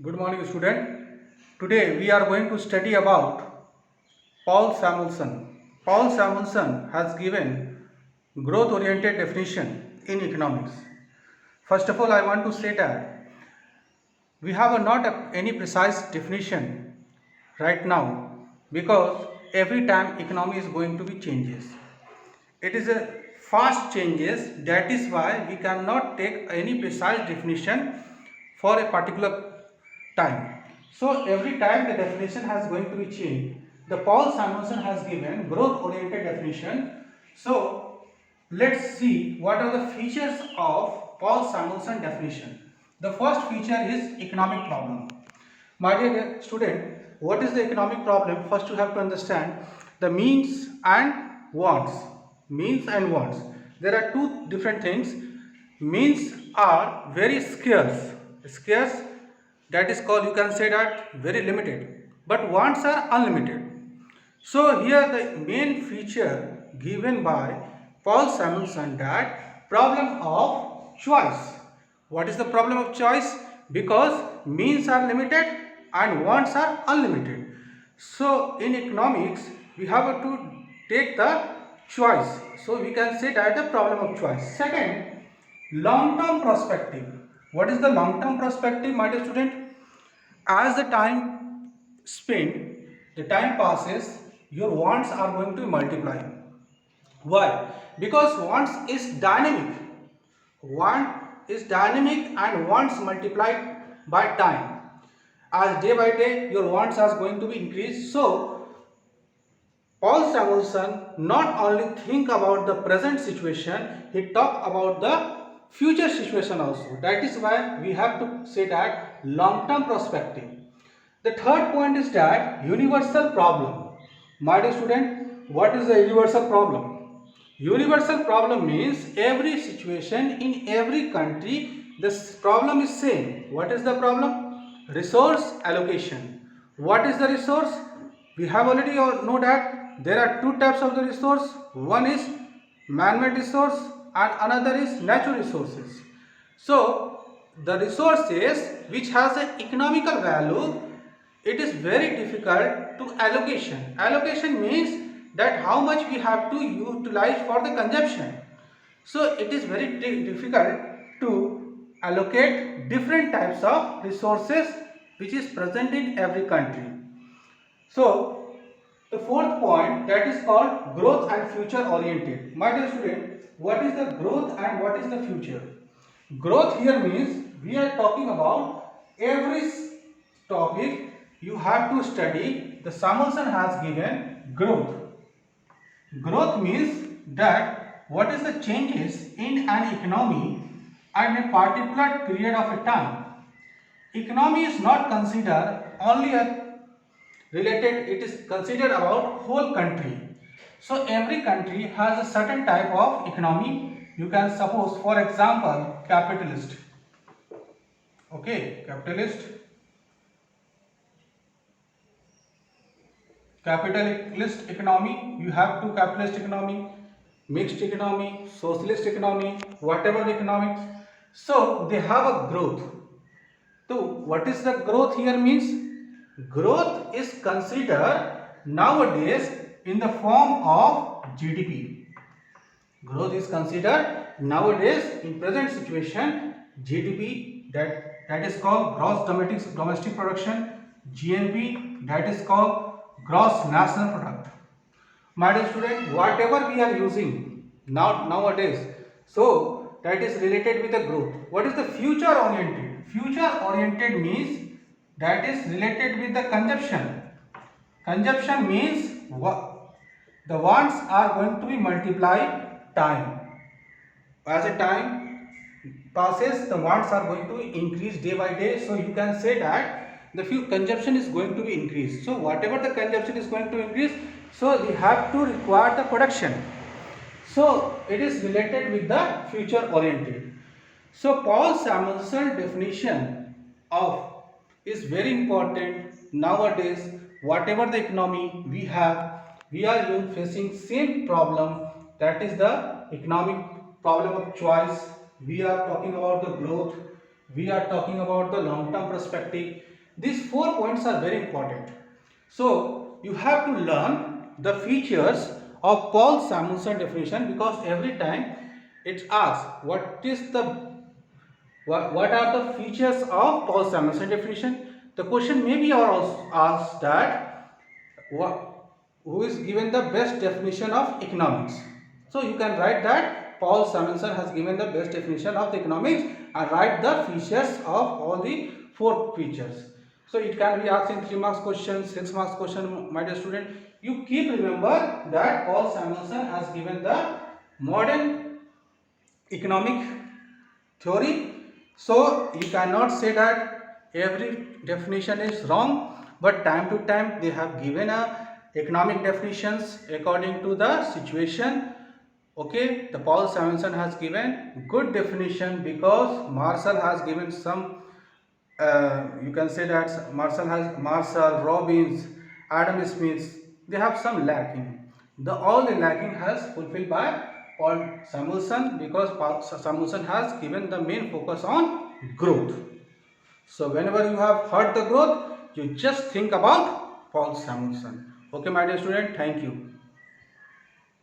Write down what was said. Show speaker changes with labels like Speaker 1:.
Speaker 1: Good morning, student. Today we are going to study about Paul Samuelson. Paul Samuelson has given growth-oriented definition in economics. First of all, I want to say that we have any precise definition right now because every time economy is going to be changes. It is a fast changes. That is why we cannot take any precise definition for a particular time. So every time the definition has going to be changed. The Paul Samuelson has given growth oriented definition. So let's see what are the features of Paul Samuelson definition. The first feature is economic problem. My dear student, what is the economic problem? First you have to understand the means and wants. Means and wants. There are two different things. Means are very scarce. Scarce, that is called, you can say that, very limited. But wants are unlimited. So here the main feature given by Paul Samuelson, that problem of choice. What is the problem of choice? Because means are limited and wants are unlimited. So in economics we have to take the choice. So we can say that the problem of choice. Second, long-term perspective. What is the long-term perspective, my dear student? As the time spent, the time passes, your wants are going to multiply. Why? Because wants is dynamic. Want is dynamic and wants multiplied by time. As day by day your wants are going to be increased. So Paul Samuelson not only think about the present situation, he talk about the future situation also. That is why we have to say that long-term perspective. The third point is that universal problem. My dear student, what is the universal problem? Universal problem means every situation in every country, this problem is same. What is the problem? Resource allocation. What is the resource? We have already know that there are two types of the resource. One is man-made resource and another is natural resources. So the resources which has an economical value, it is very difficult to allocation. Allocation means that how much we have to utilize for the consumption. So it is very difficult to allocate different types of resources which is present in every country. So the fourth point, that is called growth and future oriented. My dear student, what is the growth and what is the future? Growth here means we are talking about every topic you have to study. The Samuelson has given growth. Growth means that what is the changes in an economy at a particular period of a time. Economy is not considered only a related, it is considered about whole country. So every country has a certain type of economy. You can suppose, for example, capitalist. Okay, capitalist economy. You have two capitalist economy, mixed economy, socialist economy, whatever the economics. So they have a growth. So what is the growth here means? Growth is considered nowadays in the form of GDP. Growth is considered nowadays in present situation GDP, that is called gross domestic production, GNP, that is called gross national product. My dear student, whatever we are using nowadays, so that is related with the growth. What is the future oriented? Future oriented means that is related with the consumption. Consumption means the wants are going to be multiplied time. As the time passes, the wants are going to increase day by day. So you can say that the consumption is going to be increased. So whatever the consumption is going to increase, so we have to require the production. So it is related with the future oriented. So Paul Samuelson definition of is very important nowadays. Whatever the economy we have, we are facing same problem, that is the economic problem of choice. We are talking about the growth, we are talking about the long term perspective, These 4 points are very important. So you have to learn the features of Paul Samuelson definition, because every time it asks what are the features of Paul Samuelson definition. The question may be also asked that who is given the best definition of economics. So you can write that Paul Samuelson has given the best definition of the economics and write the features of all the 4 features. So it can be asked in 3 marks question, 6 marks question, my dear student. You keep remember that Paul Samuelson has given the modern economic theory. So you cannot say that every definition is wrong, but time to time they have given a economic definitions according to the situation. Okay, the Paul Samuelson has given good definition, because Marshall has given some, you can say that Marshall, Robbins, Adam Smith, they have some lacking. All the lacking has fulfilled by Paul Samuelson, because Paul Samuelson has given the main focus on growth. So whenever you have heard the growth, you just think about Paul Samuelson. Okay, my dear student, thank you.